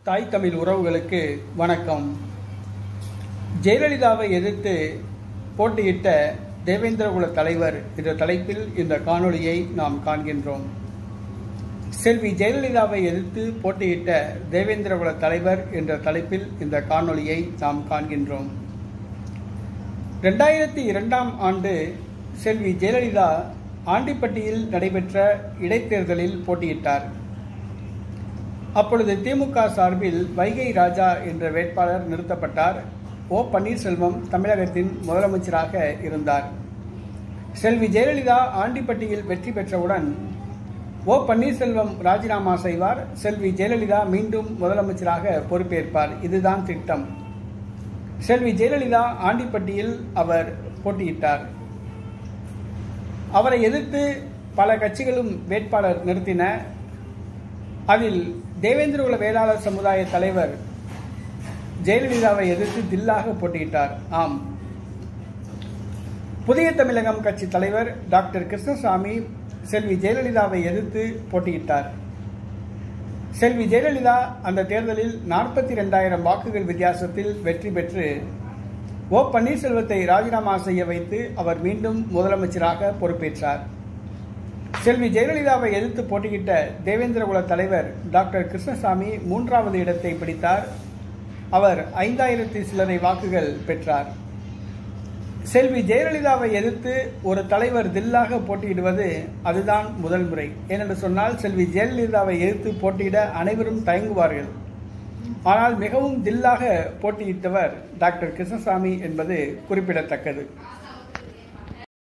தாய் தமிழ் உறவுகளுக்கு வணக்கம். ஜெயலலிதாவை எதிர்த்து போட்டியிட்ட தேவேந்திரகுல தலைவர் என்ற தலைப்பில் இந்த காணொளியை நாம் காண்கின்றோம். செல்வி ஜெயலலிதாவை எதிர்த்து போட்டியிட்ட தேவேந்திரகுல தலைவர் என்ற தலைப்பில் இந்த காணொளியை நாம் காண்கின்றோம். 2002ஆம் ஆண்டு செல்வி ஜெயலலிதா ஆண்டிப்பட்டியில் நடைபெற்ற இடைத்தேர்தலில் போட்டியிட்டார். அப்பொழுது திமுக சார்பில் வைகை ராஜா என்ற வேட்பாளர் நிறுத்தப்பட்டார். ஓ பன்னீர்செல்வம் தமிழகத்தின் முதலமைச்சராக இருந்தார். செல்வி ஜெயலலிதா ஆண்டிப்பட்டியில் வெற்றி பெற்றவுடன் ஓ பன்னீர்செல்வம் ராஜினாமா செய்வார். செல்வி ஜெயலலிதா மீண்டும் முதலமைச்சராக பொறுப்பேற்பார். இதுதான் திட்டம். செல்வி ஜெயலலிதா ஆண்டிப்பட்டியில் அவர் போட்டியிட்டார். அவரை எதிர்த்து பல கட்சிகளும் வேட்பாளர் நிறுத்தின. அதில் தேவேந்திரகுல வேளாளர் சமுதாய தலைவர் ஜெயலலிதாவை எதிர்த்து தில்லாக போட்டியிட்டார். ஆம், புதிய தமிழகம் கட்சி தலைவர் டாக்டர் கிருஷ்ணசாமி செல்வி ஜெயலலிதாவை எதிர்த்து போட்டியிட்டார். செல்வி ஜெயலலிதா அந்த தேர்தலில் 42,000 வாக்குகள் வித்தியாசத்தில் வெற்றி பெற்று ஓ பன்னீர்செல்வத்தை ராஜினாமா செய்ய வைத்து அவர் மீண்டும் முதலமைச்சராக பொறுப்பேற்றார். செல்வி ஜெயலலிதாவை எதிர்த்து போட்டியிட்ட தேவேந்திரகுல தலைவர் டாக்டர் கிருஷ்ணசாமி 3வது இடத்தை பிடித்தார். அவர் 5,000 சில்லறை வாக்குகள் பெற்றார். செல்வி ஜெயலலிதாவை எதிர்த்து ஒரு தலைவர் தில்லாக போட்டியிடுவது அதுதான் முதல் முறை. ஏனென்று சொன்னால் செல்வி ஜெயலலிதாவை எதிர்த்து போட்டியிட அனைவரும் தயங்குவார்கள். ஆனால் மிகவும் தில்லாக போட்டியிட்டவர் டாக்டர் கிருஷ்ணசாமி என்பது குறிப்பிடத்தக்கது.